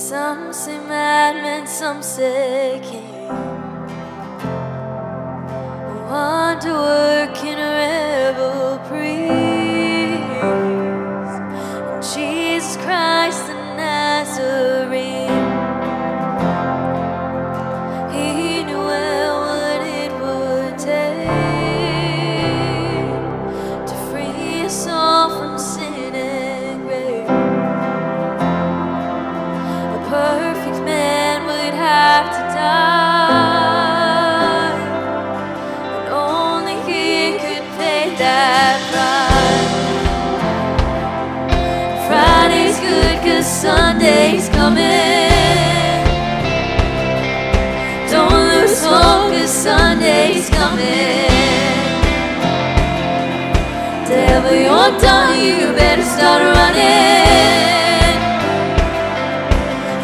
Some say madman, some say king. Wonder working rebel priest, Jesus Christ the Nazarene. He knew well what it would take to free us all from sin and grave. A perfect man would have to die, and only he could pay that price. Friday's good 'cause Sunday's coming. Don't lose hope 'cause Sunday's coming. Devil, you're done, you better start running.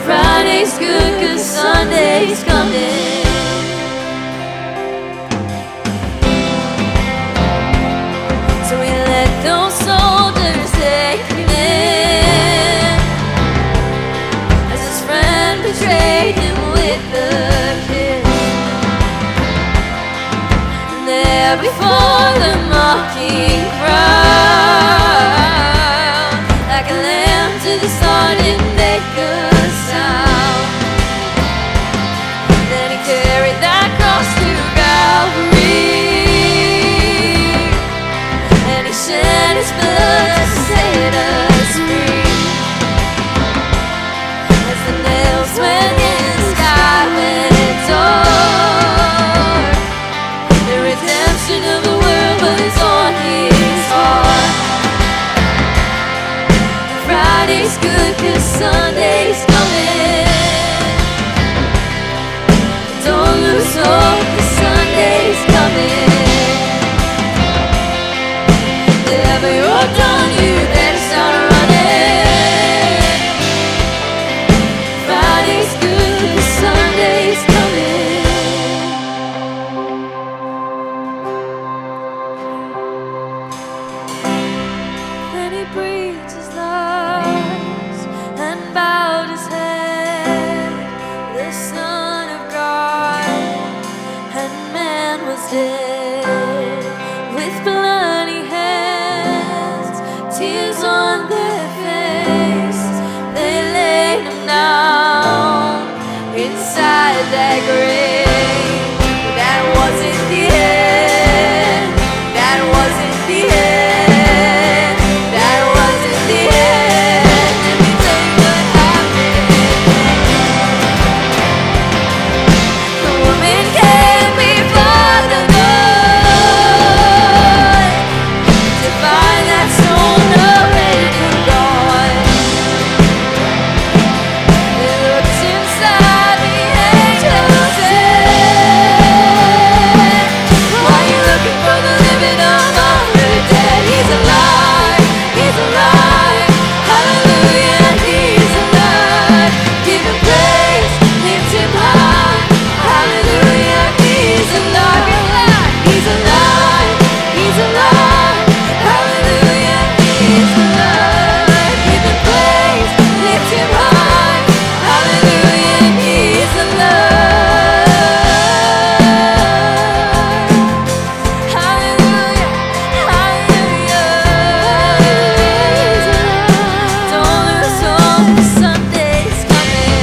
Friday's good 'cause Sunday's coming. So we let those soldiers take him in, as his friend betrayed him with a kiss. And there before the mocking crowd, like a lamb to the slaughter, didn't make a sound. Then he carried that cross to Calvary, and he shed his blood to set us free. As the nails went in the sky when it dark, the redemption of the world was on his heart. Friday's good 'cause Sunday's coming. Don't lose hope 'cause Sunday's coming. Wherever you're done, you better start running. Friday's good 'cause Sunday's coming. Then he breathed his last and bowed his head. The Son of God and man was dead. With bloody hands, tears on their face, they laid him down inside that grave. But that wasn't the end. That wasn't the end. That wasn't the end. Let me tell you what happened. The woman came before the Lord to find that stone already gone. They looked inside the angel's head. Why are you looking for the living among the dead? He's alive, he's alive. Hallelujah, he's alive. Give him praise, lift him high. Hallelujah, he's alive. He's alive, he's alive. Hallelujah, he's alive. Give him praise, lift him high. Hallelujah, he's alive. Hallelujah, hallelujah. Don't lose hope 'cause Sunday's coming.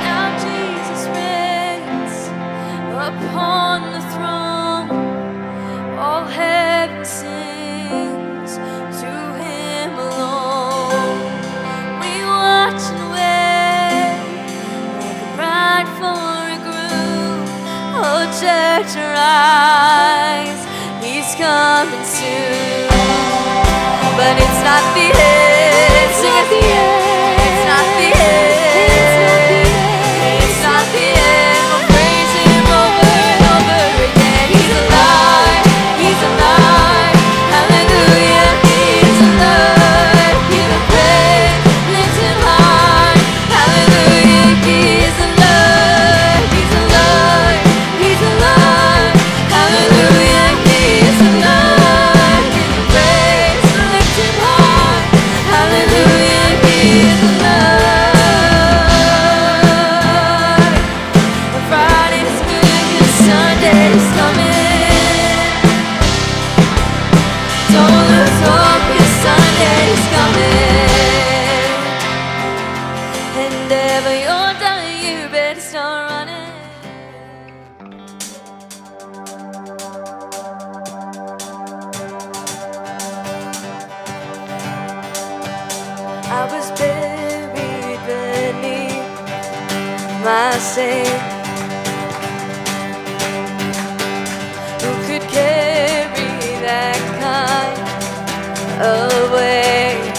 Now Jesus reigns upon the throne. All heaven sings to him alone. We watch and wait like a bride for a groom. Oh, church, arise, he's coming soon. But it's not the end. Sing at the end. It's not the end. It's not the end. We'll praise him over and over again. He's alive. He's alive. Hallelujah. He's alive. Give him praise. Lift him high. Hallelujah. He's alive. alive. Friday's good 'cause Sunday's coming. Don't lose hope 'cause Sunday's coming. And ever you're done, you better start running. I was buried beneath my sin. Who could carry that kind of weight?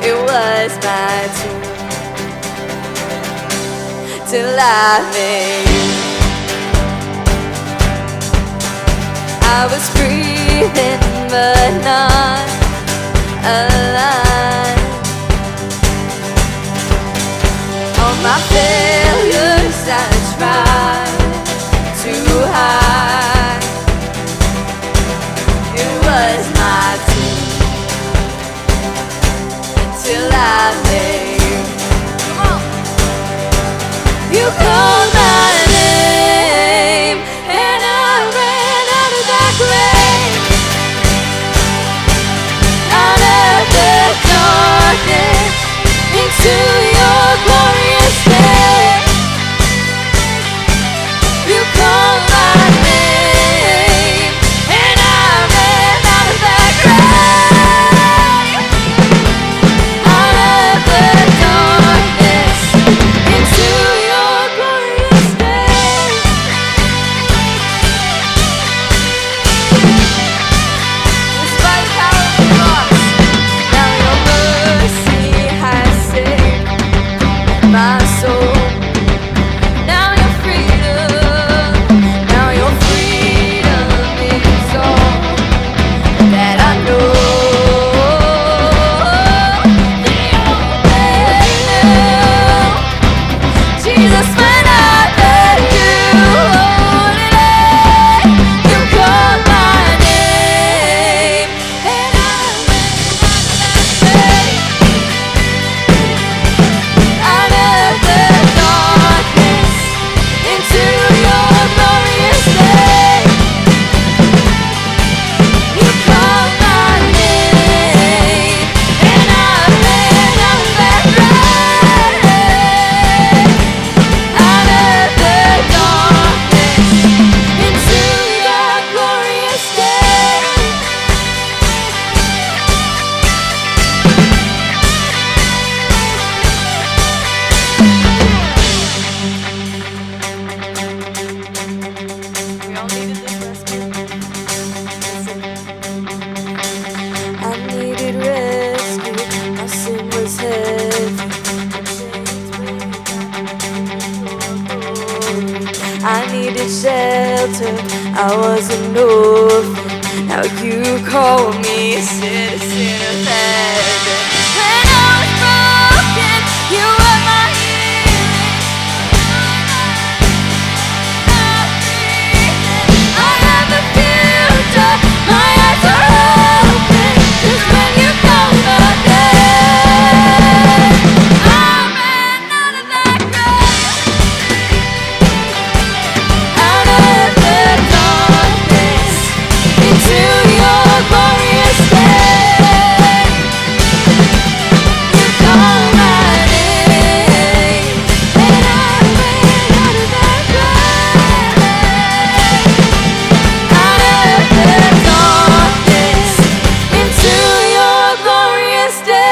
It was my tomb till I met you. I was breathing but not alive. All my failures I tried to hide. It was my tomb till I met you. Come on. You called my name and I ran out of that grave. Out of the darkness into your glorious day. You called my name and I ran out of that grave. Out of the darkness into your glorious day. Despite power of the cross, now your mercy has saved my soul. Now your freedom is all that I know. Jesus, when I let you hold it, you called my name, and I ran out of the darkness into your glorious day. You called my name, and I ran out of that grave. Out of the darkness into your glorious day. We all needed this rescue. I needed rescue. My sin was heavy. My chains weighed down. I needed shelter. I was an orphan. Now you call me a citizen of heaven. When I was broken, you were my healing. I have the future, my eyes are open. 'Cause when you call my name, I ran out of that grave. Out of the darkness into your glorious day. You call my name, and I ran out of that grave. Out of the darkness into your glorious day.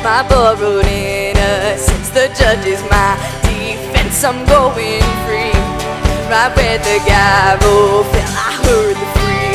My borrowed innocence, the judge is my defense. I'm going free. Right where the gavel fell, I heard the free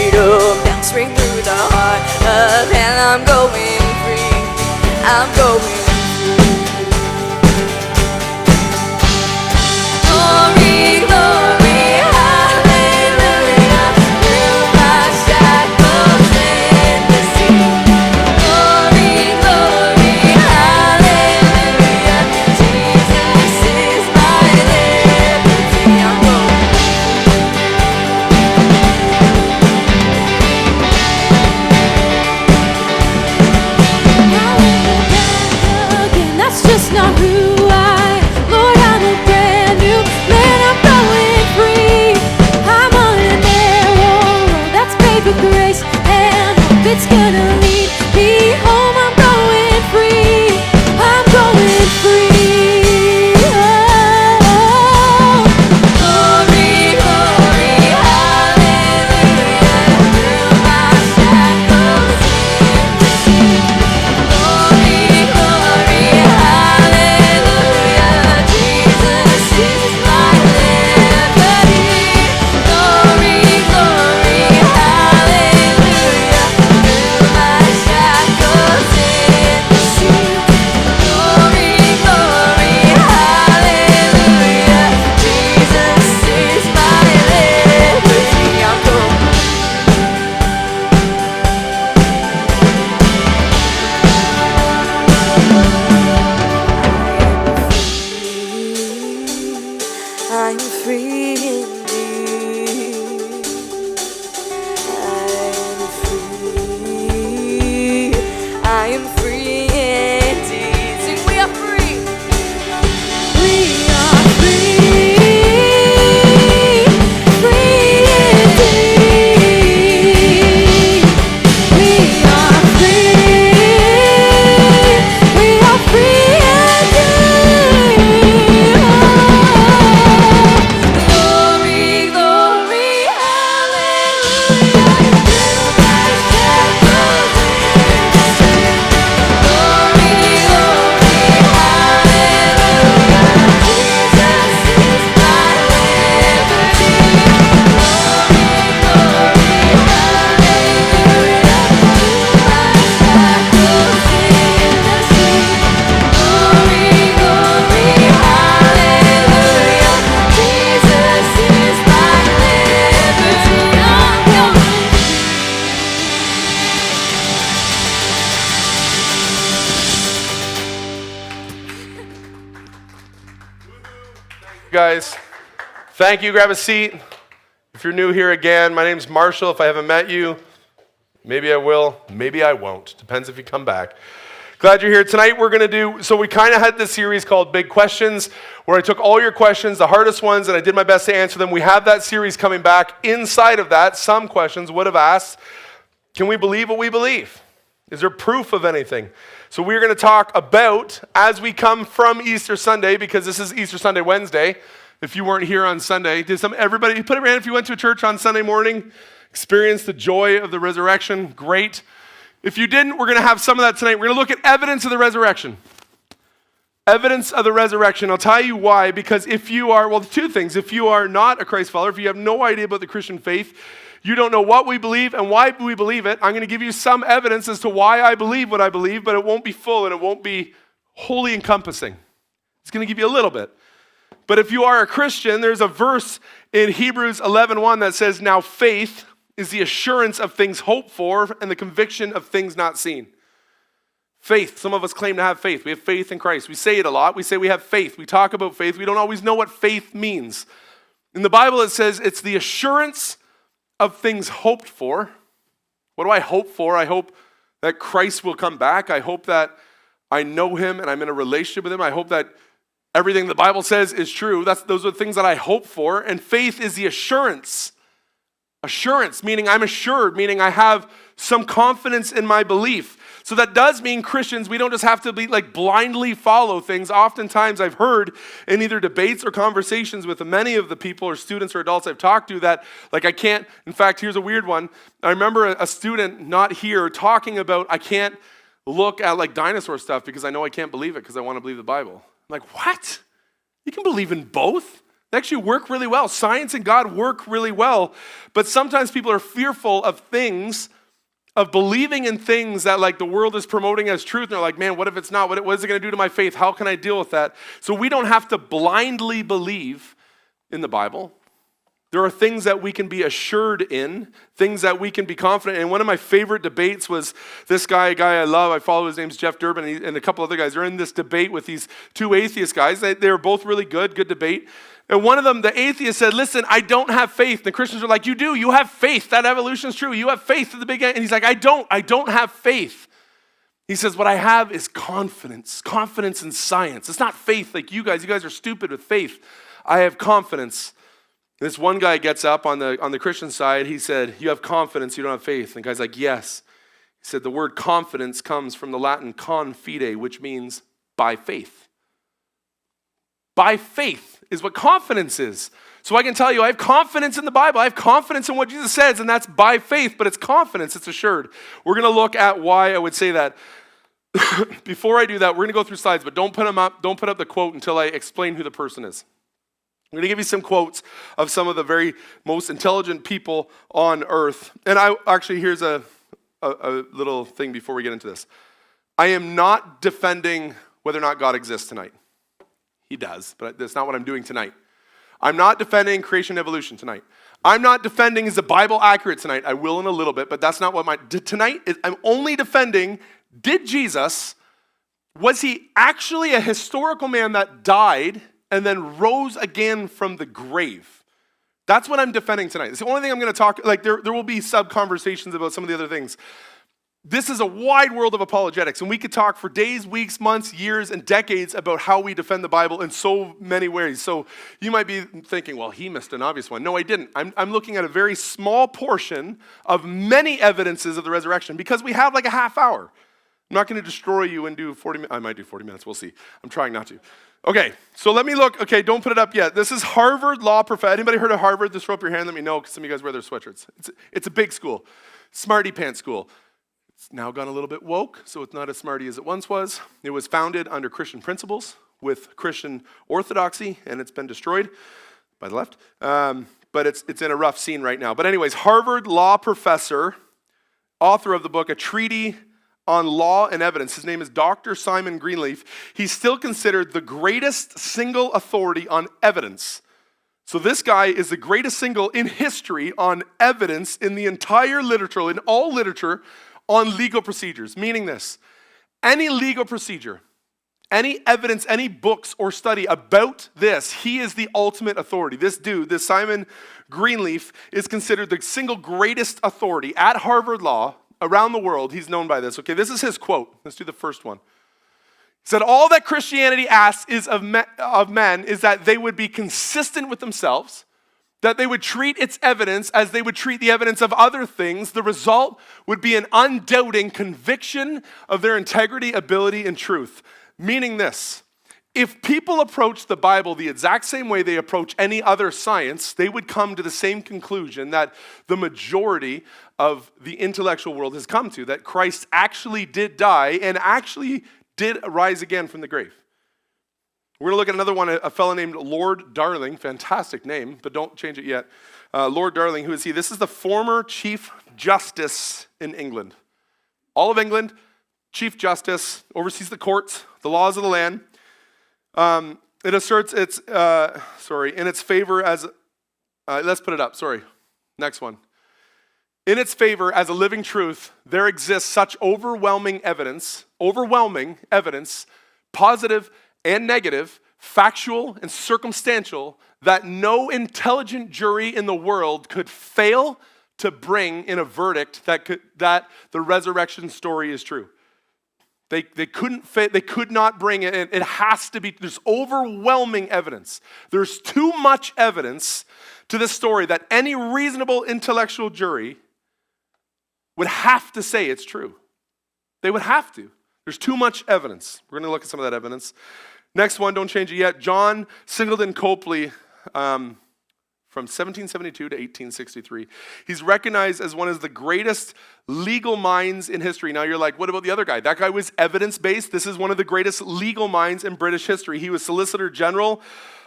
Guys, thank you. Grab a seat. If you're new here again, my name's Marshal. If I haven't met you, maybe I will, maybe I won't. Depends if you come back. Glad you're here. Tonight we're going to so we kind of had this series called Big Questions, where I took all your questions, the hardest ones, and I did my best to answer them. We have that series coming back. Inside of that, some questions would have asked, can we believe what we believe? Is there proof of anything? So we're going to talk about, as we come from Easter Sunday, because this is Easter Sunday Wednesday. If you weren't here on Sunday, everybody put it in if you went to a church on Sunday morning, experienced the joy of the resurrection, great. If you didn't, we're going to have some of that tonight. We're going to look at evidence of the resurrection. Evidence of the resurrection. I'll tell you why, because if you are, two things. If you are not a Christ follower, if you have no idea about the Christian faith, you don't know what we believe and why we believe it, I'm going to give you some evidence as to why I believe what I believe, but it won't be full and it won't be wholly encompassing. It's going to give you a little bit. But if you are a Christian, there's a verse in Hebrews 11:1 that says, now faith is the assurance of things hoped for and the conviction of things not seen. Faith. Some of us claim to have faith. We have faith in Christ. We say it a lot. We say we have faith. We talk about faith. We don't always know what faith means. In the Bible, it says it's the assurance of things hoped for. What do I hope for? I hope that Christ will come back. I hope that I know him and I'm in a relationship with him. I hope that everything the Bible says is true. Those are the things that I hope for. And faith is the assurance. Assurance, meaning I'm assured, meaning I have some confidence in my belief. So that does mean Christians, we don't just have to be blindly follow things. Oftentimes I've heard in either debates or conversations with many of the people or students or adults I've talked to that I can't, in fact, here's a weird one. I remember a student not here talking about I can't look at dinosaur stuff because I know I can't believe it because I want to believe the Bible. I'm like, what? You can believe in both? They actually work really well. Science and God work really well. But sometimes people are fearful of things, of believing in things that the world is promoting as truth. And they're like, man, what if it's not? What is it going to do to my faith? How can I deal with that? So we don't have to blindly believe in the Bible. There are things that we can be assured in, things that we can be confident in. One of my favorite debates was this guy, a guy I love, I follow, his name's Jeff Durbin, and a couple other guys. They're in this debate with these two atheist guys. They were both really good debate. And one of them, the atheist, said, listen, I don't have faith. And the Christians are like, you do, you have faith. That evolution is true. You have faith at the beginning. And he's like, I don't have faith. He says, what I have is confidence in science. It's not faith like you guys. You guys are stupid with faith. I have confidence. This one guy gets up on the Christian side. He said, you have confidence, you don't have faith. And the guy's like, yes. He said, the word confidence comes from the Latin confide, which means by faith. By faith is what confidence is. So I can tell you, I have confidence in the Bible. I have confidence in what Jesus says, and that's by faith, but it's confidence, it's assured. We're going to look at why I would say that. Before I do that, we're going to go through slides, but don't put them up. Don't put up the quote until I explain who the person is. I'm going to give you some quotes of some of the very most intelligent people on earth. And here's a little thing before we get into this. I am not defending whether or not God exists tonight. He does, but that's not what I'm doing tonight. I'm not defending creation and evolution tonight. I'm not defending is the Bible accurate tonight. I will in a little bit, but that's not what tonight is. I'm only defending, was he actually a historical man that died and then rose again from the grave? That's what I'm defending tonight. It's the only thing I'm going to talk, there will be sub-conversations about some of the other things. This is a wide world of apologetics, and we could talk for days, weeks, months, years, and decades about how we defend the Bible in so many ways. So you might be thinking, well, he missed an obvious one. No, I didn't. I'm looking at a very small portion of many evidences of the resurrection because we have a half hour. I'm not going to destroy you and do 40 minutes. I might do 40 minutes. We'll see. I'm trying not to. Okay, so let me look. Okay, don't put it up yet. This is Harvard law professor. Anybody heard of Harvard? Just throw up your hand. Let me know because some of you guys wear their sweatshirts. It's a big school. Smarty pants school. It's now gone a little bit woke, so it's not as smarty as it once was. It was founded under Christian principles with Christian orthodoxy, and it's been destroyed by the left. But it's in a rough scene right now. But anyways, Harvard law professor, author of the book, A Treatise on Law and Evidence. His name is Dr. Simon Greenleaf. He's still considered the greatest single authority on evidence. So this guy is the greatest single in history on evidence in the entire literature, in all literature, on legal procedures. Meaning this, any legal procedure, any evidence, any books or study about this, he is the ultimate authority. This dude, this Simon Greenleaf, is considered the single greatest authority at Harvard Law around the world. He's known by this. Okay, this is his quote. Let's do the first one. He said, all that Christianity asks is of men is that they would be consistent with themselves, that they would treat its evidence as they would treat the evidence of other things. The result would be an undoubting conviction of their integrity, ability, and truth. Meaning this, if people approach the Bible the exact same way they approach any other science, they would come to the same conclusion that the majority of the intellectual world has come to, that Christ actually did die and actually did rise again from the grave. We're going to look at another one, a fellow named Lord Darling. Fantastic name, but don't change it yet. Lord Darling, who is he? This is the former Chief Justice in England. All of England, Chief Justice, oversees the courts, the laws of the land. It asserts its, in its favor as, let's put it up, next one. In its favor as a living truth, there exists such overwhelming evidence, positive and negative, factual and circumstantial, that no intelligent jury in the world could fail to bring in a verdict that the resurrection story is true. They could not bring it in. It has to be, there's overwhelming evidence. There's too much evidence to this story that any reasonable intellectual jury would have to say it's true. They would have to. There's too much evidence. We're going to look at some of that evidence. Next one, don't change it yet. John Singleton Copley, from 1772 to 1863. He's recognized as one of the greatest legal minds in history. Now you're like, what about the other guy? That guy was evidence-based. This is one of the greatest legal minds in British history. He was Solicitor General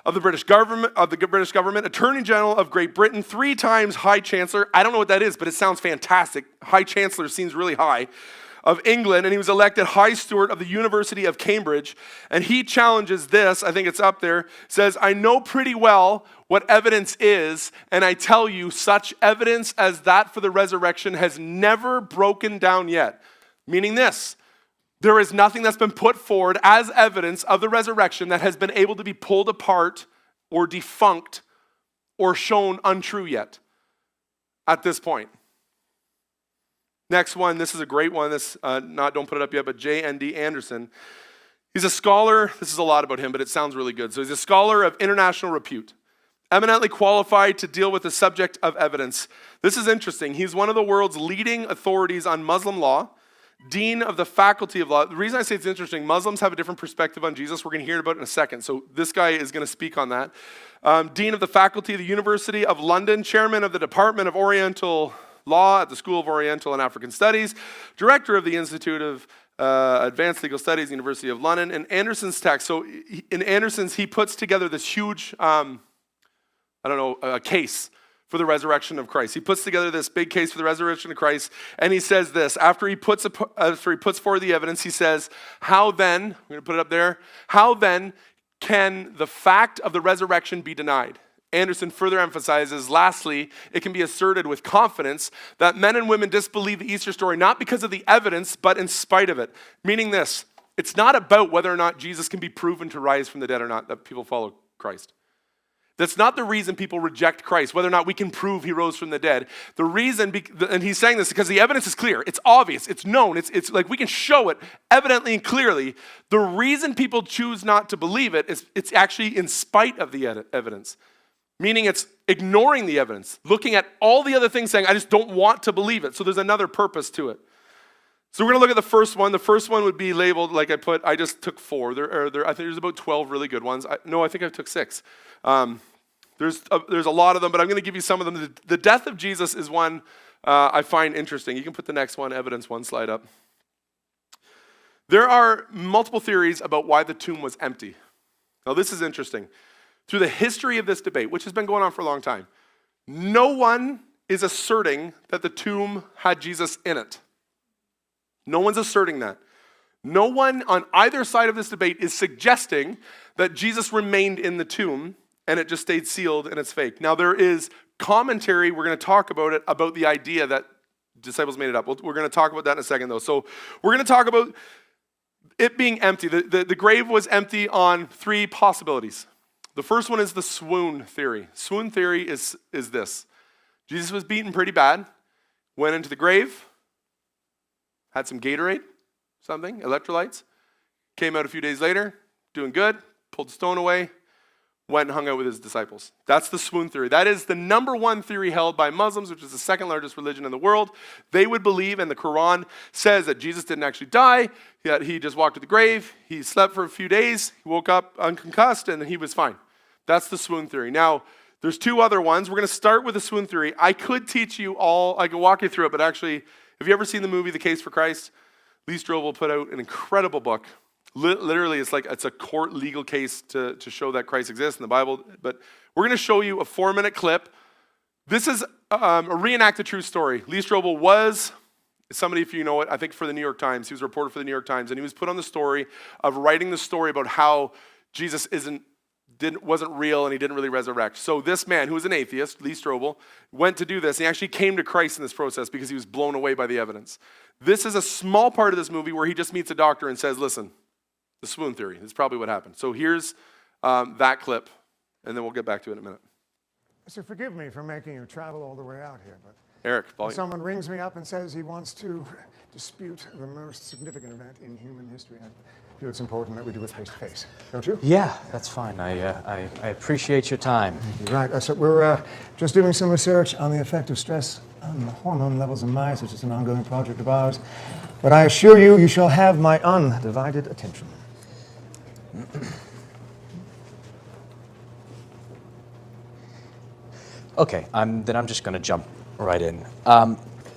of the British government, Attorney General of Great Britain, 3 times High Chancellor. I don't know what that is, but it sounds fantastic. High Chancellor seems really high. Of England, and he was elected High Steward of the University of Cambridge. And he challenges this, I think it's up there, says, I know pretty well what evidence is, and I tell you, such evidence as that for the resurrection has never broken down yet. Meaning this, there is nothing that's been put forward as evidence of the resurrection that has been able to be pulled apart or defunct or shown untrue yet at this point. Next one, this is a great one. Don't put it up yet, but J.N.D. Anderson. He's a scholar. This is a lot about him, but it sounds really good. So he's a scholar of international repute, eminently qualified to deal with the subject of evidence. This is interesting. He's one of the world's leading authorities on Muslim law, dean of the faculty of law. The reason I say it's interesting, Muslims have a different perspective on Jesus. We're going to hear about it in a second. So this guy is going to speak on that. Dean of the faculty of the University of London, chairman of the Department of Oriental Law at the School of Oriental and African Studies, director of the Institute of Advanced Legal Studies, University of London, and Anderson's text. So in Anderson's, he puts together this huge, case for the resurrection of Christ. He puts together this big case for the resurrection of Christ, and he says this, after he puts forward the evidence, he says, how then, I'm going to put it up there, how then can the fact of the resurrection be denied? Anderson further emphasizes, lastly, it can be asserted with confidence that men and women disbelieve the Easter story not because of the evidence, but in spite of it. Meaning this, it's not about whether or not Jesus can be proven to rise from the dead or not, that people follow Christ. That's not the reason people reject Christ, whether or not we can prove he rose from the dead. The reason, and he's saying this because the evidence is clear, it's obvious, it's known, it's like we can show it evidently and clearly. The reason people choose not to believe it is it's actually in spite of the evidence. Meaning it's ignoring the evidence, looking at all the other things, saying, I just don't want to believe it. So there's another purpose to it. So we're going to look at the first one. The first one would be labeled, like I just took 4. I think there's about 12 really good ones. I think I took 6. There's a lot of them, but I'm going to give you some of them. The death of Jesus is one I find interesting. You can put the next one, evidence 1 slide up. There are multiple theories about why the tomb was empty. Now this is interesting. Through the history of this debate, which has been going on for a long time, no one is asserting that the tomb had Jesus in it. No one's asserting that. No one on either side of this debate is suggesting that Jesus remained in the tomb and it just stayed sealed and it's fake. Now there is commentary, we're going to talk about it, about the idea that disciples made it up. We're going to talk about that in a second though. So we're going to talk about it being empty. The grave was empty on three possibilities. The first one is the swoon theory. Swoon theory is this. Jesus was beaten pretty bad, went into the grave, had some Gatorade, something, electrolytes, came out a few days later, doing good, pulled the stone away, went and hung out with his disciples. That's the swoon theory. That is the number one theory held by Muslims, which is the second largest religion in the world. They would believe, and the Quran says that Jesus didn't actually die, that he just walked to the grave, he slept for a few days, he woke up unconcussed, and he was fine. That's the swoon theory. Now, there's two other ones. We're going to start with the swoon theory. I could teach you all, I could walk you through it, but actually, have you ever seen the movie The Case for Christ? Lee Strobel put out an incredible book. Literally, it's a court legal case to show that Christ exists in the Bible. But we're going to show you a 4-minute clip. This is a reenacted true story. Lee Strobel was, somebody if you know it, I think for the New York Times. He was a reporter for the New York Times, and he was put on the story of writing the story about how Jesus wasn't real and he didn't really resurrect. So this man, who was an atheist, Lee Strobel, went to do this. He actually came to Christ in this process because he was blown away by the evidence. This is a small part of this movie where he just meets a doctor and says, listen, the swoon theory is probably what happened. So here's that clip, and then we'll get back to it in a minute. So forgive me for making you travel all the way out here, but Eric, when someone rings me up and says he wants to dispute the most significant event in human history, I feel it's important that we do it face to face, don't you? Yeah, that's fine. I appreciate your time. You're right. So we're just doing some research on the effect of stress on the hormone levels in mice, which is an ongoing project of ours. But I assure you, you shall have my undivided attention. Okay, I'm just going to jump right in.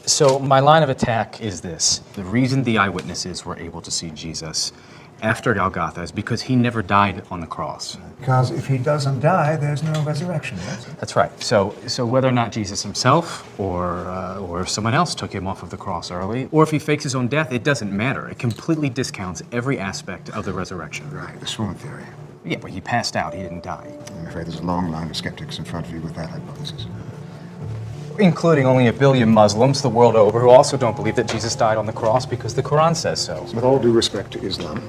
So my line of attack is this. The reason the eyewitnesses were able to see Jesus after Golgotha is because he never died on the cross. Because if he doesn't die, there's no resurrection. That's right. So whether or not Jesus himself or someone else took him off of the cross early, or if he fakes his own death, it doesn't matter. It completely discounts every aspect of the resurrection. Right, the swoon theory. Yeah, but he passed out. He didn't die. I'm afraid there's a long line of skeptics in front of you with that hypothesis. Including only 1 billion Muslims the world over who also don't believe that Jesus died on the cross because the Quran says so. With all due respect to Islam,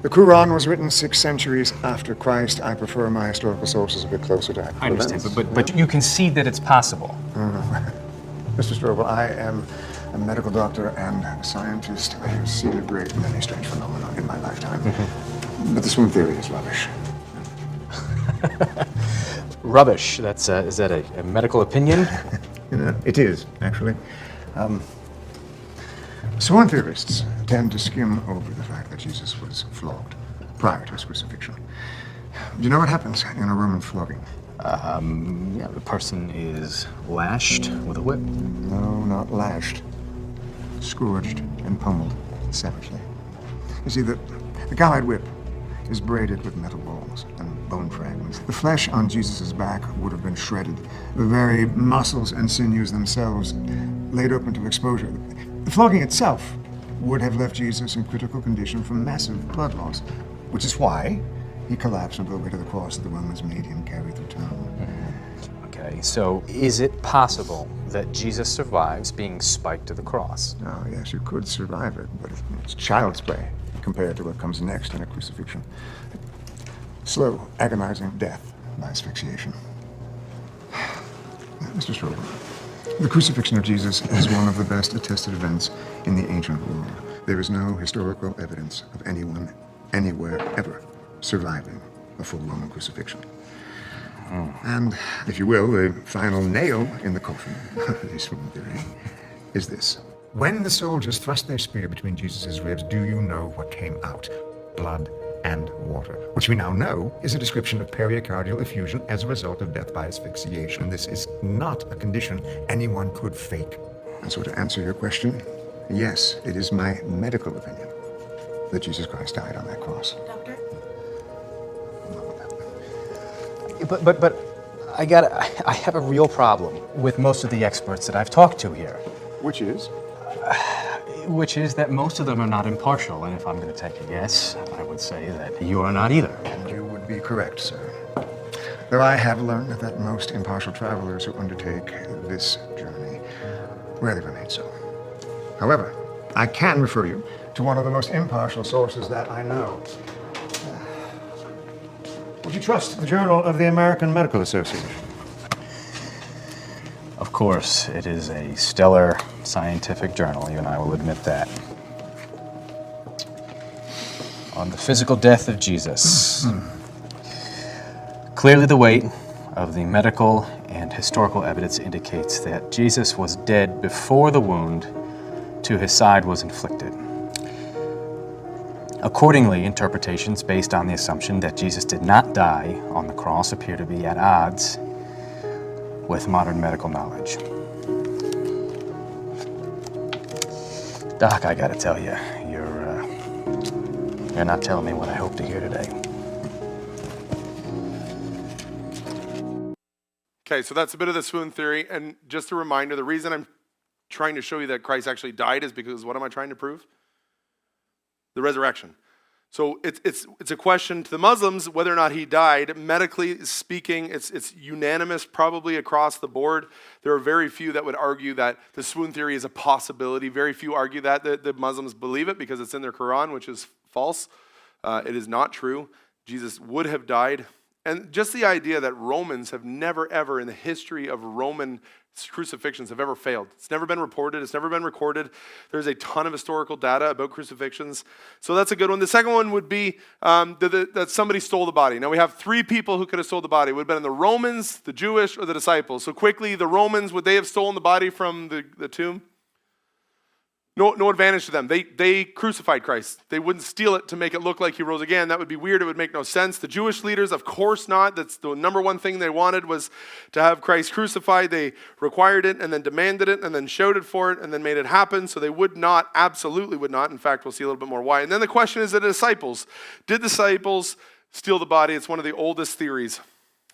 the Quran was written 6 centuries after Christ. I prefer my historical sources a bit closer to actual I understand, events. but you concede that it's possible. Mr. Strobel, I am a medical doctor and a scientist. I have seen a great many strange phenomena in my lifetime. But the swoon theory is rubbish. Rubbish. Is that a medical opinion? It is, actually. Swoon theorists tend to skim over the fact that Jesus was flogged prior to his crucifixion. Do you know what happens in a Roman flogging? Yeah, the person is lashed with a whip. No, not lashed. Scourged and pummeled savagely. You see, the cowhide whip is braided with metal balls and bone fragments. The flesh on Jesus' back would have been shredded. The very muscles and sinews themselves laid open to exposure. The flogging itself would have left Jesus in critical condition from massive blood loss, which is why he collapsed on the way to the cross that the Romans made him carry through town. Okay, so is it possible that Jesus survives being spiked to the cross? Oh, yes, you could survive it, but it's child's play compared to what comes next in a crucifixion. Slow, agonizing death by asphyxiation. Mr. Strobel, the crucifixion of Jesus is one of the best attested events in the ancient world. There is no historical evidence of anyone, anywhere, ever surviving a full Roman crucifixion. And, if you will, the final nail in the coffin of this swoon theory is this. When the soldiers thrust their spear between Jesus' ribs, do you know what came out? Blood and water, which we now know is a description of pericardial effusion as a result of death by asphyxiation. This is not a condition anyone could fake. And so to answer your question, yes, it is my medical opinion that Jesus Christ died on that cross. Doctor? But I have a real problem with most of the experts that I've talked to here. Which is? Which is that most of them are not impartial, and if I'm going to take a guess, I would say that you are not either. And you would be correct, sir. Though I have learned that most impartial travelers who undertake this journey rarely remain so. However, I can refer you to one of the most impartial sources that I know. Would you trust the Journal of the American Medical Association? Of course, it is a stellar scientific journal, you and I will admit that. On the physical death of Jesus. Clearly the weight of the medical and historical evidence indicates that Jesus was dead before the wound to his side was inflicted. Accordingly, interpretations based on the assumption that Jesus did not die on the cross appear to be at odds with modern medical knowledge. Doc, I gotta tell you, you're not telling me what I hope to hear today. Okay, so that's a bit of the swoon theory, and just a reminder, the reason I'm trying to show you that Christ actually died is because what am I trying to prove? The resurrection. So it's a question to the Muslims whether or not he died. Medically speaking, it's unanimous probably across the board. There are very few that would argue that the swoon theory is a possibility. Very few argue that. The Muslims believe it because it's in their Quran, which is false. It is not true. Jesus would have died. And just the idea that Romans have never, ever in the history of Roman crucifixions have ever failed. It's never been reported. It's never been recorded. There's a ton of historical data about crucifixions. So that's a good one. The second one would be that somebody stole the body. Now we have three people who could have stole the body. It would have been the Romans, the Jewish, or the disciples. So quickly, the Romans, would they have stolen the body from the tomb? No advantage to them. They crucified Christ. They wouldn't steal it to make it look like he rose again. That would be weird. It would make no sense. The Jewish leaders, of course not. That's the number one thing they wanted was to have Christ crucified. They required it and then demanded it and then shouted for it and then made it happen. So they would not, absolutely would not. In fact, we'll see a little bit more why. And then the question is the disciples. Did disciples steal the body? It's one of the oldest theories.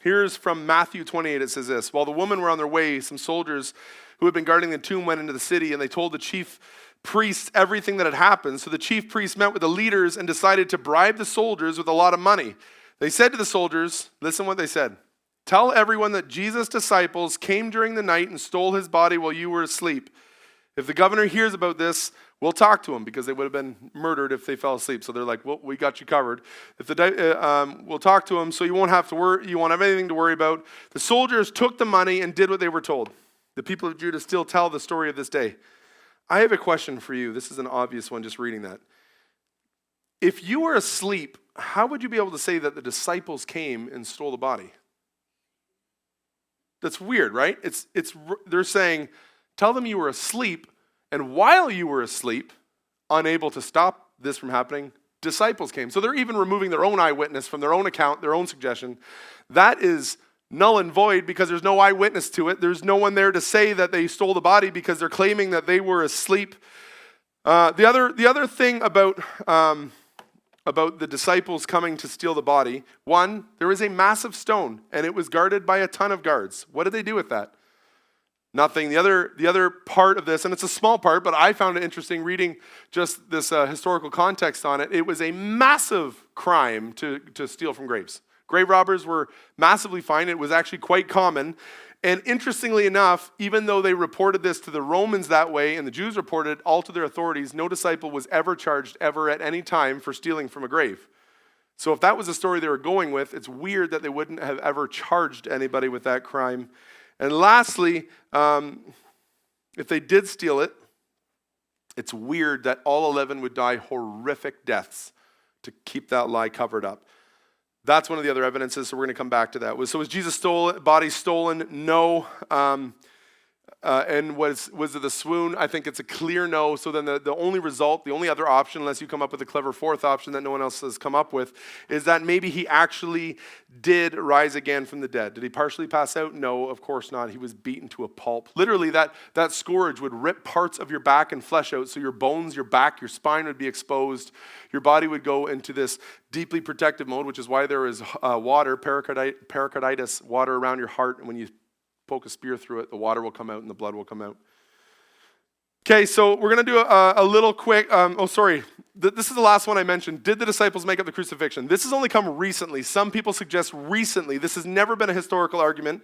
Here's from Matthew 28. It says this. While the women were on their way, some soldiers who had been guarding the tomb went into the city and they told the chief priests everything that had happened. So the chief priests met with the leaders and decided to bribe the soldiers with a lot of money. They said to the soldiers, listen what they said. Tell everyone that Jesus' disciples came during the night and stole his body while you were asleep. If the governor hears about this, we'll talk to him because they would have been murdered if they fell asleep. So they're like, well, we got you covered. We'll talk to him so you won't have to worry. You won't have anything to worry about. The soldiers took the money and did what they were told. The people of Judah still tell the story of this day. I have a question for you. This is an obvious one, just reading that. If you were asleep, how would you be able to say that the disciples came and stole the body? That's weird, right? They're saying, tell them you were asleep, and while you were asleep, unable to stop this from happening, disciples came. So they're even removing their own eyewitness from their own account, their own suggestion. That is null and void because there's no eyewitness to it. There's no one there to say that they stole the body because they're claiming that they were asleep. The other thing about the disciples coming to steal the body, one, there was a massive stone and it was guarded by a ton of guards. What did they do with that? Nothing. The other part of this, and it's a small part, but I found it interesting reading just this historical context on it. It was a massive crime to steal from graves. Grave robbers were massively fined. It was actually quite common. And interestingly enough, even though they reported this to the Romans that way and the Jews reported it all to their authorities, no disciple was ever charged ever at any time for stealing from a grave. So if that was the story they were going with, it's weird that they wouldn't have ever charged anybody with that crime. And lastly, if they did steal it, it's weird that all 11 would die horrific deaths to keep that lie covered up. That's one of the other evidences, so we're going to come back to that. So was Jesus' body stolen? No. And was it the swoon? I think it's a clear no. So then the only result, the only other option, unless you come up with a clever fourth option that no one else has come up with, is that maybe he actually did rise again from the dead. Did he partially pass out? No, of course not. He was beaten to a pulp. Literally, that scourge would rip parts of your back and flesh out, so your bones, your back, your spine would be exposed. Your body would go into this deeply protective mode, which is why there is water, pericarditis, water around your heart, and when you poke a spear through it, the water will come out and the blood will come out. Okay, so we're going to do a little quick, this is the last one I mentioned. Did the disciples make up the crucifixion? This has only come recently. Some people suggest recently. This has never been a historical argument,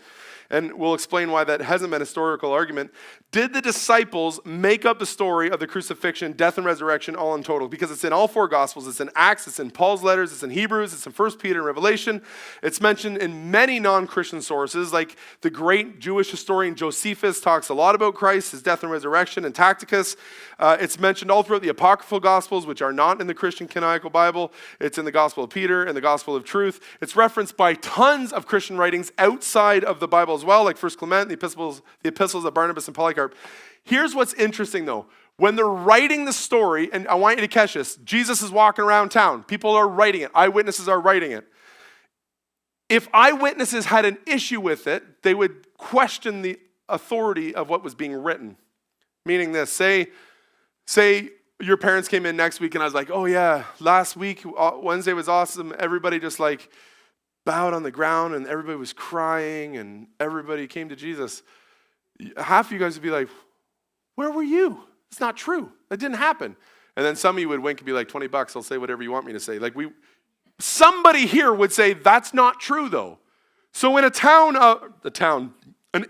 and we'll explain why that hasn't been a historical argument. Did the disciples make up the story of the crucifixion, death, and resurrection all in total? Because it's in all four Gospels. It's in Acts, it's in Paul's letters, it's in Hebrews, it's in 1 Peter and Revelation. It's mentioned in many non-Christian sources, like the great Jewish historian Josephus talks a lot about Christ, his death and resurrection, and Tacitus. It's mentioned all throughout the Apocryphal Gospels, which are not in the Christian canonical Bible. It's in the Gospel of Peter and the Gospel of Truth. It's referenced by tons of Christian writings outside of the Bible as well, like 1 Clement, the epistles of Barnabas and Polycarp. Here's what's interesting, though. When they're writing the story, and I want you to catch this, Jesus is walking around town. People are writing it. Eyewitnesses are writing it. If eyewitnesses had an issue with it, they would question the authority of what was being written. Meaning this, say your parents came in next week and I was like, oh yeah, last week, Wednesday was awesome. Everybody just like bowed on the ground and everybody was crying and everybody came to Jesus. Half of you guys would be like, where were you? It's not true. That didn't happen. And then some of you would wink and be like, $20, I'll say whatever you want me to say. Somebody here would say, that's not true though. So in an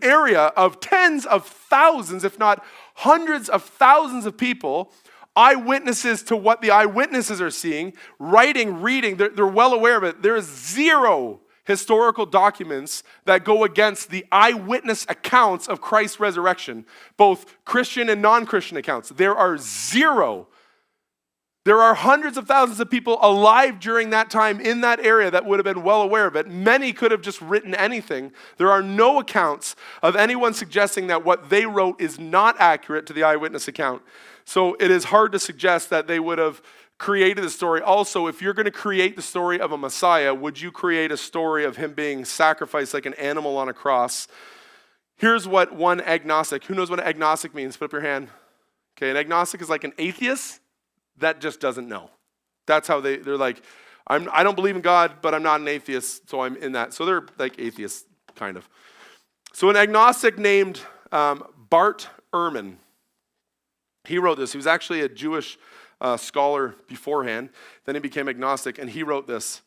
area of tens of thousands, if not hundreds of thousands of people, eyewitnesses to what the eyewitnesses are seeing, writing, reading, they're well aware of it. There is zero historical documents that go against the eyewitness accounts of Christ's resurrection, both Christian and non-Christian accounts. There are zero. There are hundreds of thousands of people alive during that time in that area that would have been well aware of it. Many could have just written anything. There are no accounts of anyone suggesting that what they wrote is not accurate to the eyewitness account. So it is hard to suggest that they would have created the story. Also, if you're going to create the story of a Messiah, would you create a story of him being sacrificed like an animal on a cross? Here's what one agnostic, who knows what agnostic means? Put up your hand. Okay, an agnostic is like an atheist that just doesn't know. That's how they're like, I don't believe in God, but I'm not an atheist, so I'm in that. So they're like atheists, kind of. So an agnostic named Bart Ehrman, he wrote this. He was actually a Jewish scholar beforehand. Then he became agnostic, and he wrote this.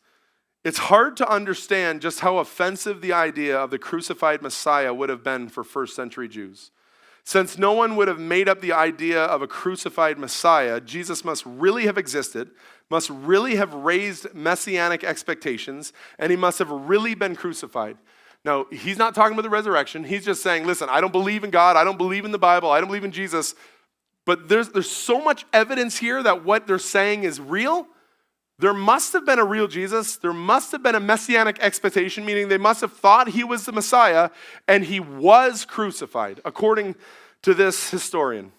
It's hard to understand just how offensive the idea of the crucified Messiah would have been for first century Jews. Since no one would have made up the idea of a crucified Messiah, Jesus must really have existed, must really have raised messianic expectations, and he must have really been crucified. Now, he's not talking about the resurrection. He's just saying, listen, I don't believe in God. I don't believe in the Bible. I don't believe in Jesus. But there's so much evidence here that what they're saying is real. There must have been a real Jesus. There must have been a messianic expectation, meaning they must have thought he was the Messiah, and he was crucified, according to this historian.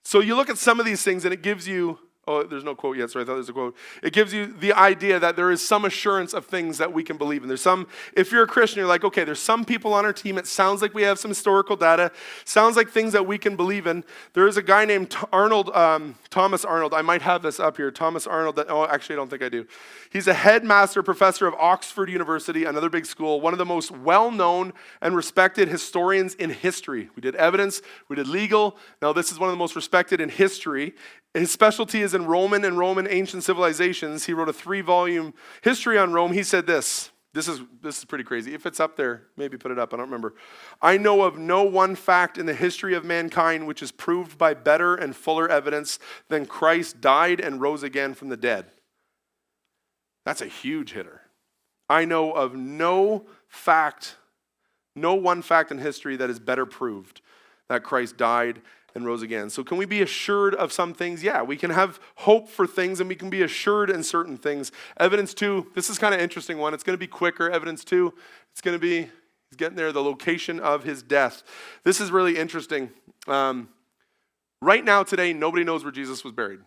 So you look at some of these things, and it gives you, oh, there's no quote yet, so I thought there's a quote. It gives you the idea that there is some assurance of things that we can believe in. There's some, if you're a Christian, you're like, okay, there's some people on our team. It sounds like we have some historical data. Sounds like things that we can believe in. There is a guy named Thomas Arnold. I might have this up here. Thomas Arnold. Actually, I don't think I do. He's a headmaster professor of Oxford University, another big school, one of the most well-known and respected historians in history. We did evidence. We did legal. Now, this is one of the most respected in history. His specialty is in Roman and Roman ancient civilizations. He wrote a 3-volume history on Rome. He said this. This is pretty crazy. If it's up there, maybe put it up. I don't remember. I know of no one fact in the history of mankind which is proved by better and fuller evidence than Christ died and rose again from the dead. That's a huge hitter. I know of no one fact in history that is better proved that Christ died and rose again. So can we be assured of some things? Yeah, we can have hope for things and we can be assured in certain things. Evidence 2, this is kind of interesting one. It's going to be quicker. Evidence 2, it's going to be, he's getting there, the location of his death. This is really interesting. Right now today, nobody knows where Jesus was buried.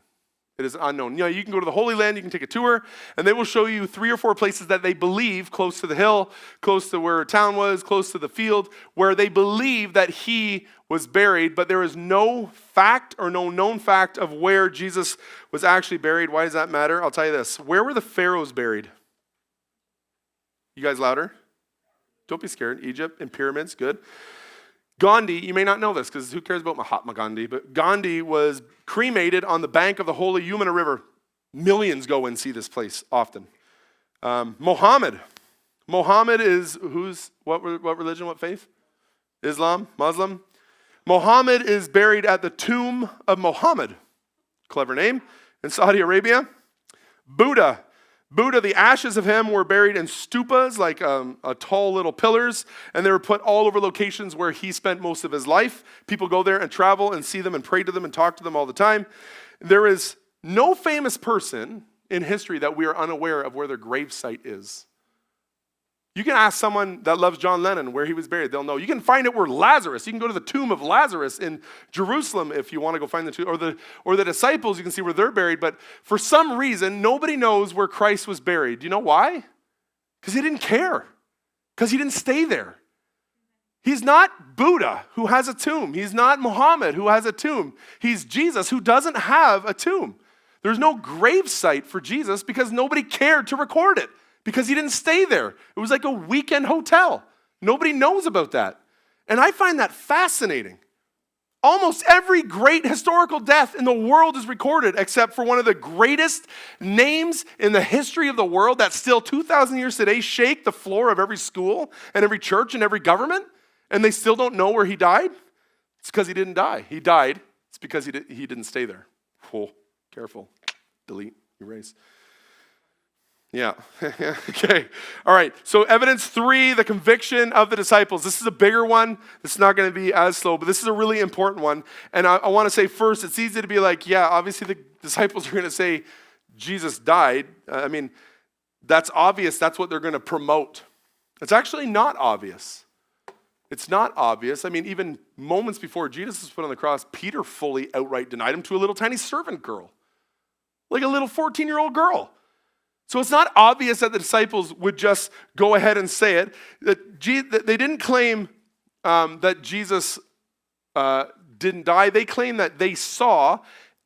It is unknown. You know, you can go to the Holy Land, you can take a tour, and they will show you 3 or 4 places that they believe, close to the hill, close to where a town was, close to the field, where they believe that he was buried, but there is no fact or no known fact of where Jesus was actually buried. Why does that matter? I'll tell you this. Where were the pharaohs buried? You guys louder? Don't be scared. Egypt and pyramids, good. Gandhi, you may not know this because who cares about Mahatma Gandhi, but Gandhi was cremated on the bank of the holy Yamuna River. Millions go and see this place often. Muhammad is what religion, what faith? Islam, Muslim. Muhammad is buried at the tomb of Muhammad. Clever name. In Saudi Arabia. Buddha, the ashes of him were buried in stupas, like tall little pillars, and they were put all over locations where he spent most of his life. People go there and travel and see them and pray to them and talk to them all the time. There is no famous person in history that we are unaware of where their gravesite is. You can ask someone that loves John Lennon where he was buried. They'll know. You can find out where Lazarus, you can go to the tomb of Lazarus in Jerusalem if you want to go find the tomb. Or the disciples, you can see where they're buried. But for some reason, nobody knows where Christ was buried. Do you know why? Because he didn't care. Because he didn't stay there. He's not Buddha who has a tomb. He's not Muhammad who has a tomb. He's Jesus who doesn't have a tomb. There's no gravesite for Jesus because nobody cared to record it. Because he didn't stay there. It was like a weekend hotel. Nobody knows about that. And I find that fascinating. Almost every great historical death in the world is recorded except for one of the greatest names in the history of the world that still 2,000 years today shake the floor of every school and every church and every government, and they still don't know where he died. It's because he didn't die. He died. It's because he didn't stay there. Oh, careful. Delete, erase. Yeah. Okay. All right. So evidence 3, the conviction of the disciples. This is a bigger one. This is not going to be as slow, but this is a really important one. And I want to say first, it's easy to be like, yeah, obviously the disciples are going to say Jesus died. I mean, that's obvious. That's what they're going to promote. It's actually not obvious. It's not obvious. I mean, even moments before Jesus was put on the cross, Peter fully outright denied him to a little tiny servant girl, like a little 14-year-old girl. So it's not obvious that the disciples would just go ahead and say it. That they didn't claim that Jesus didn't die. They claim that they saw,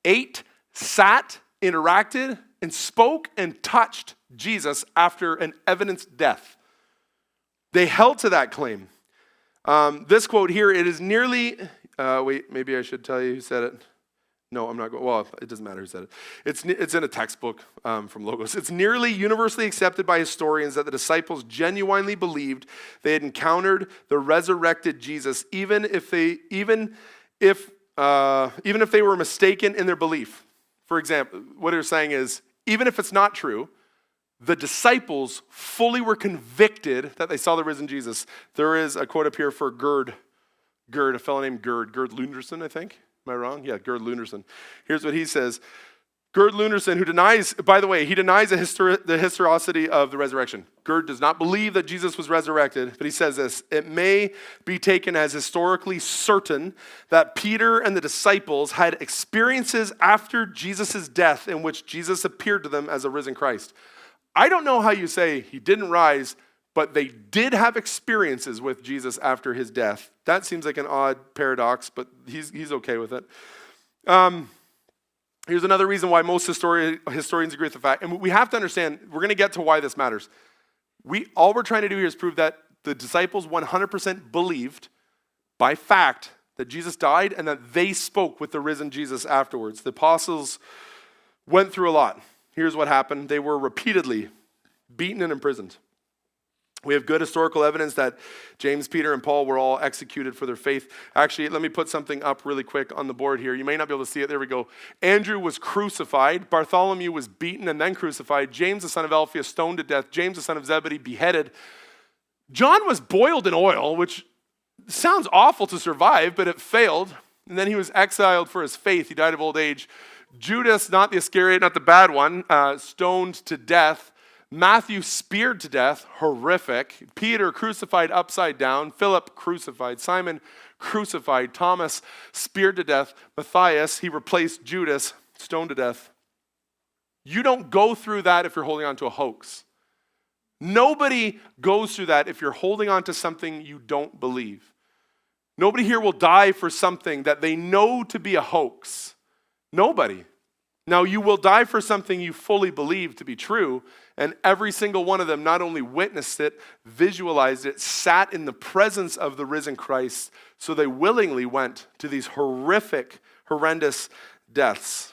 ate, sat, interacted, and spoke and touched Jesus after an evidenced death. They held to that claim. This quote here, it is nearly, wait, maybe I should tell you who said it. No, I'm not going. Well, it doesn't matter who said it. It's in a textbook from Logos. It's nearly universally accepted by historians that the disciples genuinely believed they had encountered the resurrected Jesus, even if they were mistaken in their belief. For example, what they're saying is, even if it's not true, the disciples fully were convicted that they saw the risen Jesus. There is a quote up here for Gerd, a fellow named Gerd Lunderson, I think. Am I wrong? Yeah, Gerd Lunderson. Here's what he says. Gerd Lunderson, who denies, by the way, he denies the historicity of the resurrection. Gerd does not believe that Jesus was resurrected, but he says this: it may be taken as historically certain that Peter and the disciples had experiences after Jesus' death in which Jesus appeared to them as a risen Christ. I don't know how you say he didn't rise, but they did have experiences with Jesus after his death. That seems like an odd paradox, but he's okay with it. Here's another reason why most historians agree with the fact, and we have to understand, we're going to get to why this matters. All we're trying to do here is prove that the disciples 100% believed by fact that Jesus died and that they spoke with the risen Jesus afterwards. The apostles went through a lot. Here's what happened. They were repeatedly beaten and imprisoned. We have good historical evidence that James, Peter, and Paul were all executed for their faith. Actually, let me put something up really quick on the board here. You may not be able to see it. There we go. Andrew was crucified. Bartholomew was beaten and then crucified. James, the son of Alphaeus, stoned to death. James, the son of Zebedee, beheaded. John was boiled in oil, which sounds awful to survive, but it failed. And then he was exiled for his faith. He died of old age. Judas, not the Iscariot, not the bad one, stoned to death. Matthew speared to death, horrific. Peter crucified upside down. Philip crucified. Simon crucified. Thomas speared to death. Matthias, he replaced Judas, stoned to death. You don't go through that if you're holding on to a hoax. Nobody goes through that if you're holding on to something you don't believe. Nobody here will die for something that they know to be a hoax. Nobody. Now, you will die for something you fully believe to be true, and every single one of them not only witnessed it, visualized it, sat in the presence of the risen Christ, so they willingly went to these horrific, horrendous deaths.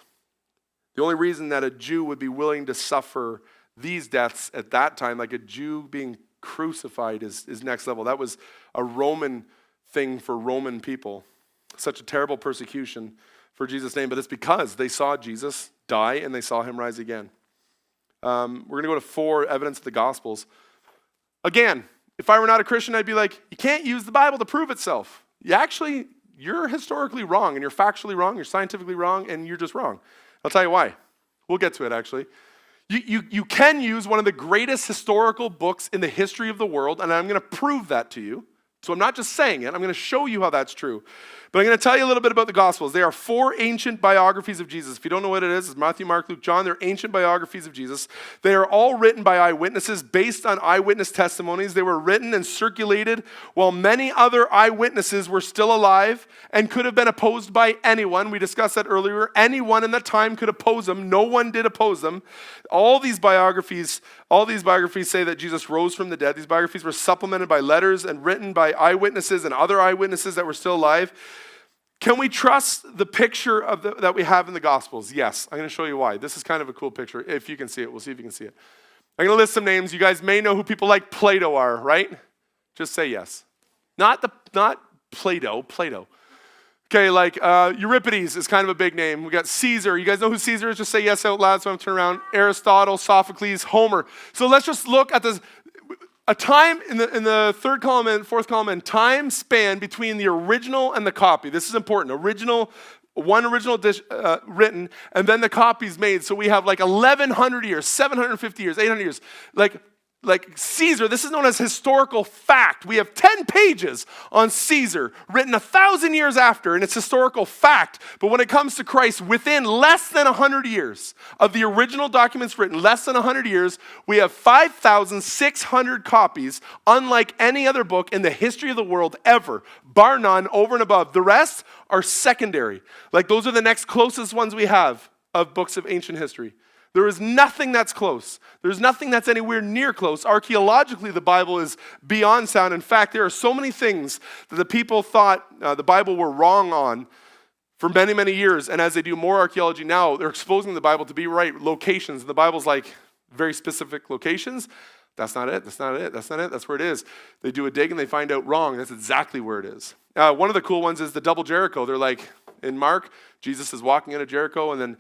The only reason that a Jew would be willing to suffer these deaths at that time, like a Jew being crucified, is next level. That was a Roman thing for Roman people. Such a terrible persecution for Jesus' name, but it's because they saw Jesus die and they saw him rise again. We're going to go to 4 evidence of the Gospels. Again, if I were not a Christian, I'd be like, you can't use the Bible to prove itself. You're historically wrong, and you're factually wrong, you're scientifically wrong, and you're just wrong. I'll tell you why. We'll get to it, actually. You can use one of the greatest historical books in the history of the world, and I'm going to prove that to you. So I'm not just saying it, I'm going to show you how that's true. But I'm going to tell you a little bit about the Gospels. They are 4 ancient biographies of Jesus. If you don't know what it is, it's Matthew, Mark, Luke, John. They're ancient biographies of Jesus. They are all written by eyewitnesses based on eyewitness testimonies. They were written and circulated while many other eyewitnesses were still alive and could have been opposed by anyone. We discussed that earlier. Anyone in that time could oppose them. No one did oppose them. All these biographies say that Jesus rose from the dead. These biographies were supplemented by letters and written by eyewitnesses and other eyewitnesses that were still alive. Can we trust the picture that we have in the Gospels? Yes. I'm going to show you why. This is kind of a cool picture. If you can see it, we'll see if you can see it. I'm going to list some names. You guys may know who people like Plato are, right? Just say yes. Not Plato. Okay, like Euripides is kind of a big name. We got Caesar. You guys know who Caesar is? Just say yes out loud so I'm turning around. Aristotle, Sophocles, Homer. So let's just look at this. A time in the 3rd column and 4th column, and time span between the original and the copy. This is important. One original dish written, and then the copies made. So we have like 1,100 years, 750 years, 800 years. Like Caesar, this is known as historical fact. We have 10 pages on Caesar, written 1,000 years after, and it's historical fact. But when it comes to Christ, within less than 100 years of the original documents written, less than 100 years, we have 5,600 copies, unlike any other book in the history of the world ever, bar none, over and above. The rest are secondary. Like those are the next closest ones we have of books of ancient history. There is nothing that's close. There's nothing that's anywhere near close. Archaeologically, the Bible is beyond sound. In fact, there are so many things that the people thought the Bible were wrong on for many, many years. And as they do more archaeology now, they're exposing the Bible to be right. Locations. The Bible's like very specific locations. That's not it. That's not it. That's not it. That's where it is. They do a dig and they find out wrong. That's exactly where it is. One of the cool ones is the double Jericho. They're like, in Mark, Jesus is walking out of Jericho, and then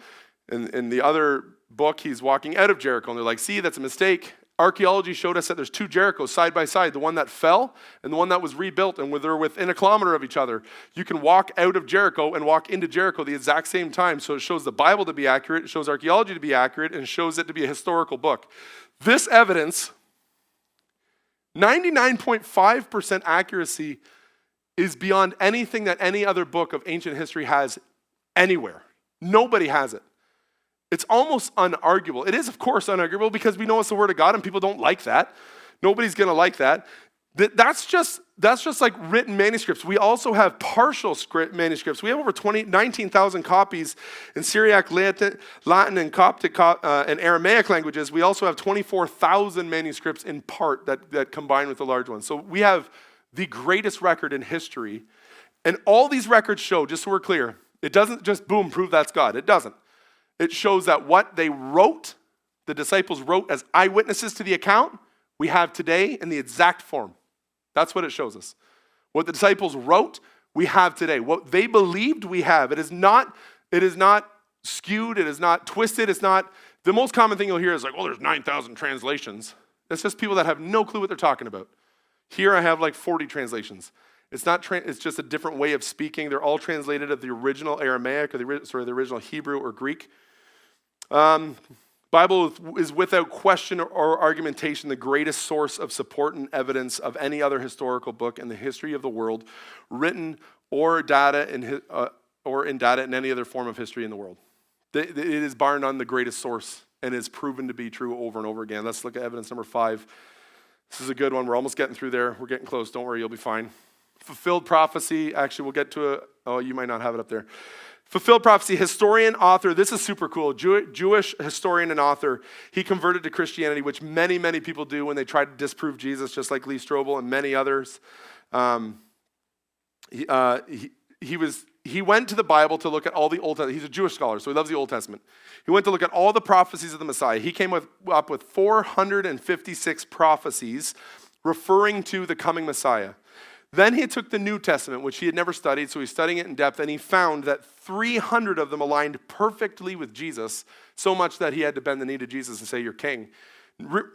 in the other book, he's walking out of Jericho, and they're like, see, that's a mistake. Archaeology showed us that there's 2 Jerichos side by side, the one that fell and the one that was rebuilt, and they're within a kilometer of each other. You can walk out of Jericho and walk into Jericho the exact same time, so it shows the Bible to be accurate, it shows archaeology to be accurate, and it shows it to be a historical book. This evidence, 99.5% accuracy, is beyond anything that any other book of ancient history has anywhere. Nobody has it. It's almost unarguable. It is, of course, unarguable because we know it's the Word of God and people don't like that. Nobody's going to like that. That's just like written manuscripts. We also have partial script manuscripts. We have over 19,000 copies in Syriac, Latin, and Coptic and Aramaic languages. We also have 24,000 manuscripts in part that combine with the large ones. So we have the greatest record in history. And all these records show, just so we're clear, it doesn't just, boom, prove that's God. It doesn't. It shows that what they wrote, the disciples wrote as eyewitnesses to the account, we have today in the exact form. That's what it shows us. What the disciples wrote, we have today. What they believed, we have. It is not skewed. It is not twisted. It's not, the most common thing you'll hear is like, oh, there's 9,000 translations. That's just people that have no clue what they're talking about. Here I have like 40 translations. It's not. It's just a different way of speaking. They're all translated of the original Aramaic or the original Hebrew or Greek. Bible is without question or argumentation the greatest source of support and evidence of any other historical book in the history of the world, written or data in any other form of history in the world. It is bar none the greatest source and is proven to be true over and over again. Let's look at evidence number 5. This is a good one. We're almost getting through there. We're getting close. Don't worry, you'll be fine. fulfilled prophecy. Actually, we'll get to you might not have it up there. Fulfilled prophecy, historian, author. This is super cool. Jewish historian and author. He converted to Christianity, which many, many people do when they try to disprove Jesus, just like Lee Strobel and many others. He went to the Bible to look at all the Old Testament. He's a Jewish scholar, so he loves the Old Testament. He went to look at all the prophecies of the Messiah. He came up with 456 prophecies referring to the coming Messiah. Then he took the New Testament, which he had never studied, so he's studying it in depth, and he found that 300 of them aligned perfectly with Jesus, so much that he had to bend the knee to Jesus and say, "You're king."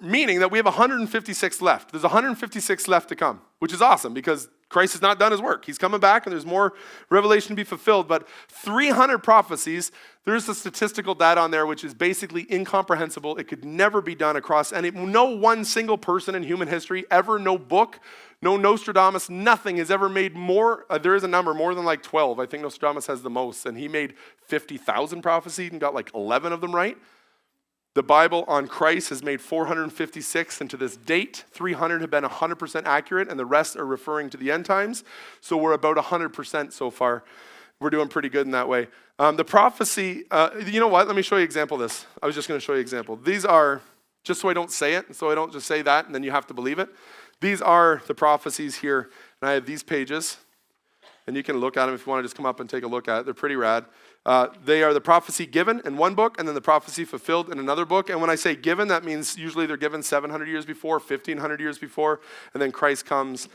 Meaning that we have 156 left. There's 156 left to come, which is awesome because Christ has not done his work. He's coming back and there's more revelation to be fulfilled. But 300 prophecies, there's a statistical data on there which is basically incomprehensible. It could never be done across no one single person in human history, ever, no book, no Nostradamus, nothing has ever made more. There is a number, more than like 12. I think Nostradamus has the most. And he made 50,000 prophecies and got like 11 of them right. The Bible on Christ has made 456, and to this date, 300 have been 100% accurate, and the rest are referring to the end times. So we're about 100% so far. We're doing pretty good in that way. The prophecy, you know what? Let me show you an example of this. I was just going to show you an example. These are, just so I don't say it, so I don't just say that, and then you have to believe it. These are the prophecies here, and I have these pages, and you can look at them if you want to just come up and take a look at it. They're pretty rad. They are the prophecy given in one book and then the prophecy fulfilled in another book. And when I say given, that means usually they're given 700 years before, 1,500 years before, and then Christ comes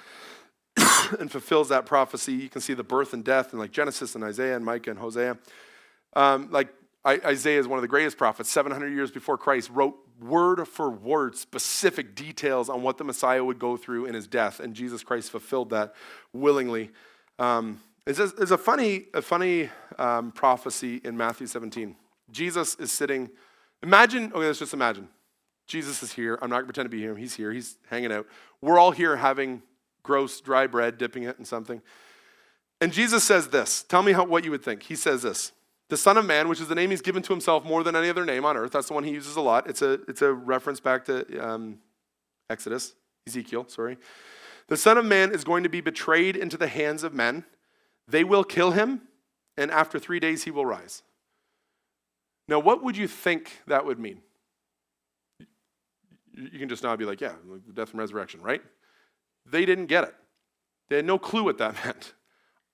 and fulfills that prophecy. You can see the birth and death in like Genesis and Isaiah and Micah and Hosea. Isaiah is one of the greatest prophets. 700 years before Christ wrote word for word specific details on what the Messiah would go through in his death, and Jesus Christ fulfilled that willingly. There's a funny prophecy in Matthew 17. Jesus is sitting. Let's just imagine. Jesus is here. I'm not going to pretend to be him. He's here. He's hanging out. We're all here having gross dry bread, dipping it in something. And Jesus says this. Tell me what you would think. He says this. The Son of Man, which is the name he's given to himself more than any other name on earth. That's the one he uses a lot. It's a reference back to Ezekiel. The Son of Man is going to be betrayed into the hands of men. They will kill him, and after 3 days he will rise. Now, what would you think that would mean? You can just now be like, yeah, death and resurrection, right? They didn't get it. They had no clue what that meant.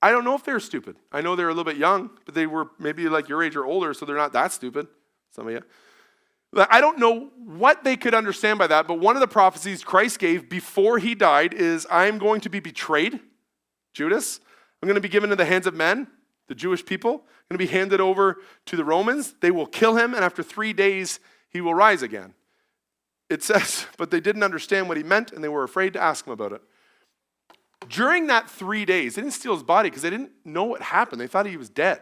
I don't know if they're stupid. I know they're a little bit young, but they were maybe like your age or older, so they're not that stupid, some of you. I don't know what they could understand by that, but one of the prophecies Christ gave before he died is, I'm going to be betrayed, Judas. I'm going to be given into the hands of men, the Jewish people. I'm going to be handed over to the Romans. They will kill him, and after 3 days, he will rise again. It says, but they didn't understand what he meant, and they were afraid to ask him about it. During that 3 days, they didn't steal his body because they didn't know what happened. They thought he was dead.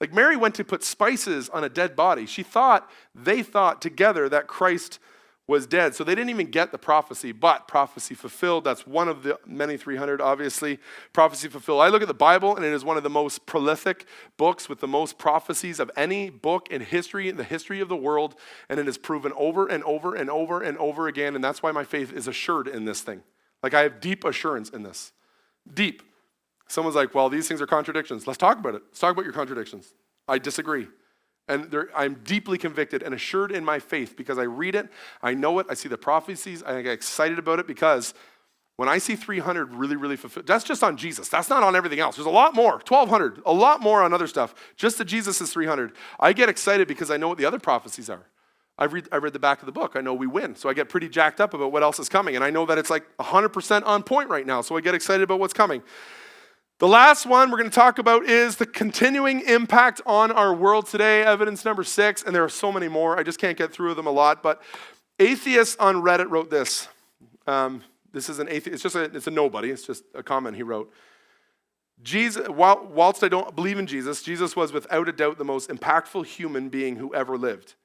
Like Mary went to put spices on a dead body. They thought together that Christ was dead. So they didn't even get the prophecy, but prophecy fulfilled. That's one of the many 300, obviously. Prophecy fulfilled. I look at the Bible, and it is one of the most prolific books with the most prophecies of any book in history, in the history of the world, and it is proven over and over and over and over again, and that's why my faith is assured in this thing. Like I have deep assurance in this. Deep. Someone's like, well, these things are contradictions. Let's talk about it. Let's talk about your contradictions. I disagree. And I'm deeply convicted and assured in my faith because I read it, I know it, I see the prophecies, I get excited about it because when I see 300 really, really fulfilled, that's just on Jesus. That's not on everything else. There's a lot more, 1,200, a lot more on other stuff. Just that Jesus is 300. I get excited because I know what the other prophecies are. I read the back of the book. I know we win. So I get pretty jacked up about what else is coming. And I know that it's like 100% on point right now. So I get excited about what's coming. The last one we're going to talk about is the continuing impact on our world today, evidence number 6, and there are so many more. I just can't get through them a lot, but atheists on Reddit wrote this. This is an atheist. It's a nobody. It's just a comment he wrote. Jesus, whilst I don't believe in Jesus, Jesus was without a doubt the most impactful human being who ever lived.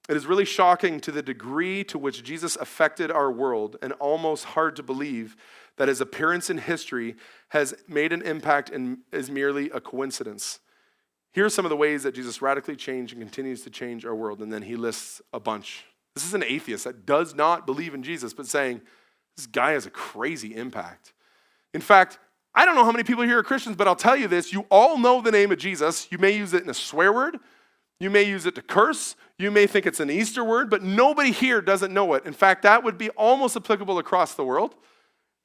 It is really shocking to the degree to which Jesus affected our world and almost hard to believe that his appearance in history has made an impact and is merely a coincidence. Here are some of the ways that Jesus radically changed and continues to change our world, and then he lists a bunch. This is an atheist that does not believe in Jesus, but saying, this guy has a crazy impact. In fact, I don't know how many people here are Christians, but I'll tell you this. You all know the name of Jesus. You may use it in a swear word. You may use it to curse. You may think it's an Easter word, but nobody here doesn't know it. In fact, that would be almost applicable across the world.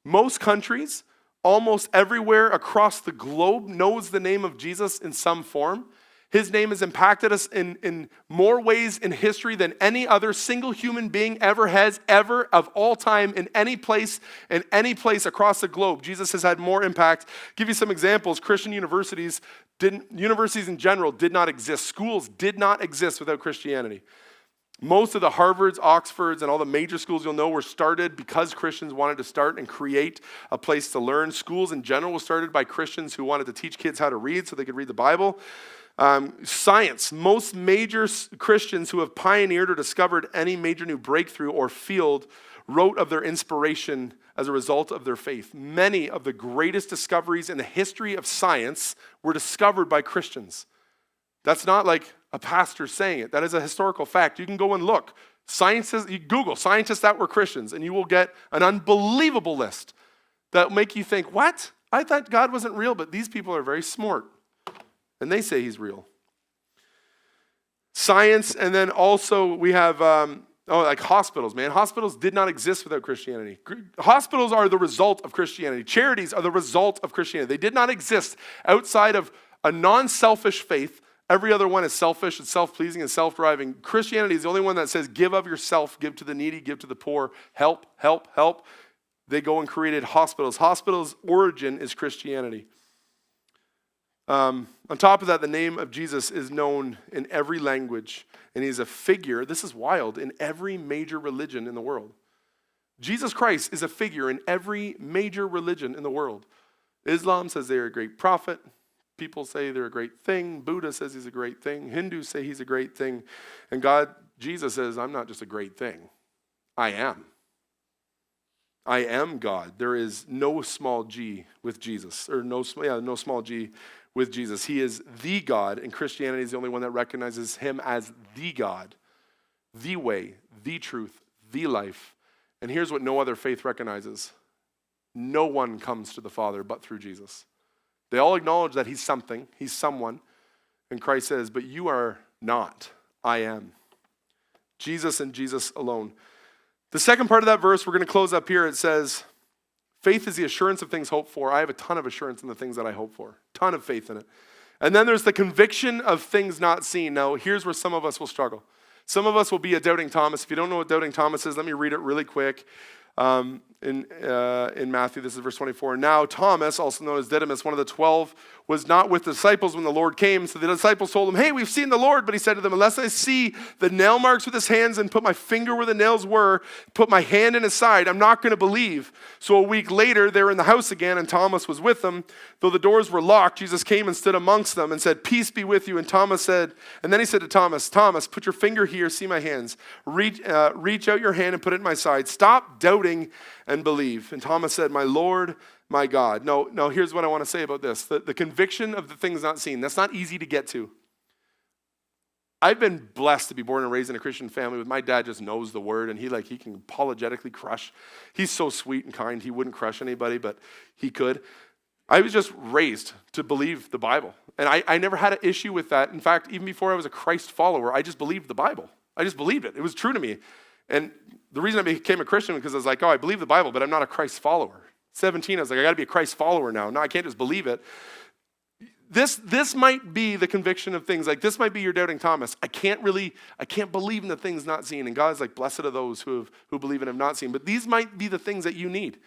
Most countries, almost everywhere across the globe knows the name of Jesus in some form. His name has impacted us in more ways in history than any other single human being ever has, ever, of all time, in any place across the globe. Jesus has had more impact. Give you some examples. Christian universities in general did not exist. Schools did not exist without Christianity. Most of the Harvards, Oxfords, and all the major schools you'll know were started because Christians wanted to start and create a place to learn. Schools in general were started by Christians who wanted to teach kids how to read so they could read the Bible. Science, most major Christians who have pioneered or discovered any major new breakthrough or field wrote of their inspiration as a result of their faith. Many of the greatest discoveries in the history of science were discovered by Christians. That's not like a pastor saying it. That is a historical fact. You can go and look. You Google scientists that were Christians, and you will get an unbelievable list that will make you think, what? I thought God wasn't real, but these people are very smart. And they say he's real. Science, and then also we have, like hospitals, man. Hospitals did not exist without Christianity. Hospitals are the result of Christianity. Charities are the result of Christianity. They did not exist outside of a non-selfish faith. Every other one is selfish and self-pleasing and self-driving. Christianity is the only one that says, give of yourself, give to the needy, give to the poor, help, help, help. They go and created hospitals. Hospitals' origin is Christianity. On top of that, the name of Jesus is known in every language, and he's a figure, this is wild, in every major religion in the world. Jesus Christ is a figure in every major religion in the world. Islam says they're a great prophet. People say they're a great thing. Buddha says he's a great thing. Hindus say he's a great thing. And Jesus says, I'm not just a great thing. I am. I am God. There is no small g with Jesus, or no small g with Jesus. He is the God, and Christianity is the only one that recognizes him as the God, the way, the truth, the life. And here's what no other faith recognizes. No one comes to the Father but through Jesus. They all acknowledge that he's something, he's someone, and Christ says, but you are not, I am. Jesus and Jesus alone. The second part of that verse, we're going to close up here. It says, faith is the assurance of things hoped for. I have a ton of assurance in the things that I hope for. Ton of faith in it. And then there's the conviction of things not seen. Now, here's where some of us will struggle. Some of us will be a doubting Thomas. If you don't know what doubting Thomas is, let me read it really quick. In Matthew, this is verse 24. Now Thomas, also known as Didymus, one of the 12, was not with the disciples when the Lord came. So the disciples told him, hey, we've seen the Lord. But he said to them, unless I see the nail marks with his hands and put my finger where the nails were, put my hand in his side, I'm not going to believe. So a week later, they were in the house again, and Thomas was with them. Though the doors were locked, Jesus came and stood amongst them and said, peace be with you. And then he said to Thomas, Thomas, put your finger here, see my hands. Reach out your hand and put it in my side. Stop doubting and believe. And Thomas said, my Lord, my God. No, here's what I want to say about this. The conviction of the things not seen, that's not easy to get to. I've been blessed to be born and raised in a Christian family with my dad just knows the word, and he can apologetically crush. He's so sweet and kind. He wouldn't crush anybody, but he could. I was just raised to believe the Bible. And I never had an issue with that. In fact, even before I was a Christ follower, I just believed the Bible. I just believed it. It was true to me. And the reason I became a Christian was because I was like, I believe the Bible, but I'm not a Christ follower. 17, I was like, I got to be a Christ follower now. No, I can't just believe it. This might be the conviction of things. Like, this might be your doubting Thomas. I can't believe in the things not seen. And God's like, blessed are those who believe and have not seen. But these might be the things that you need.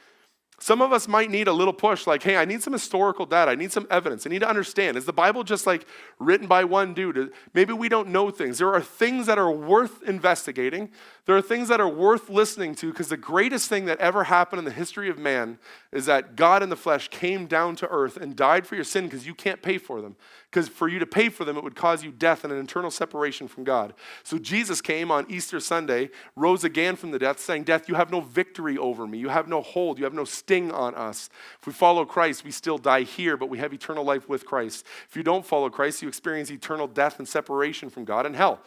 Some of us might need a little push, like, hey, I need some historical data. I need some evidence. I need to understand. Is the Bible just like written by one dude? Maybe we don't know things. There are things that are worth investigating. There are things that are worth listening to, because the greatest thing that ever happened in the history of man is that God in the flesh came down to earth and died for your sin because you can't pay for them. Because for you to pay for them, it would cause you death and an eternal separation from God. So Jesus came on Easter Sunday, rose again from the death, saying, death, you have no victory over me. You have no hold. You have no sting on us. If we follow Christ, we still die here, but we have eternal life with Christ. If you don't follow Christ, you experience eternal death and separation from God and hell.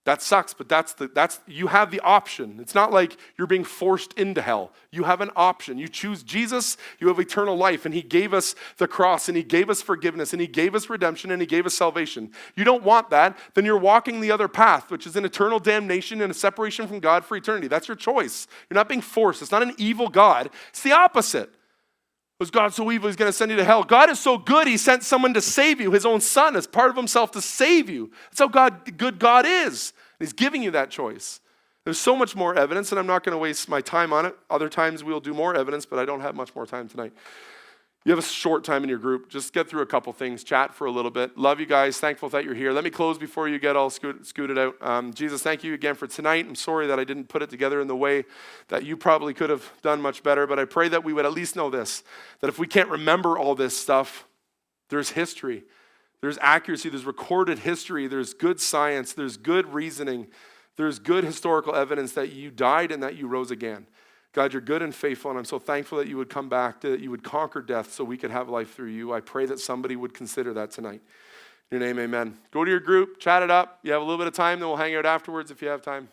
That sucks, but you have the option. It's not like you're being forced into hell. You have an option. You choose Jesus, you have eternal life, and he gave us the cross, and he gave us forgiveness, and he gave us redemption, and he gave us salvation. You don't want that, then you're walking the other path, which is an eternal damnation and a separation from God for eternity. That's your choice. You're not being forced. It's not an evil God. It's the opposite. Was God so evil he's going to send you to hell? God is so good he sent someone to save you, his own son as part of himself to save you. That's how good God is. He's giving you that choice. There's so much more evidence, and I'm not going to waste my time on it. Other times we'll do more evidence, but I don't have much more time tonight. You have a short time in your group. Just get through a couple things. Chat for a little bit. Love you guys. Thankful that you're here. Let me close before you get all scooted out. Jesus, thank you again for tonight. I'm sorry that I didn't put it together in the way that you probably could have done much better, but I pray that we would at least know this, that if we can't remember all this stuff, there's history. There's accuracy. There's recorded history. There's good science. There's good reasoning. There's good historical evidence that you died and that you rose again. God, you're good and faithful, and I'm so thankful that you would come back, that you would conquer death so we could have life through you. I pray that somebody would consider that tonight. In your name, amen. Go to your group, chat it up. You have a little bit of time, then we'll hang out afterwards if you have time.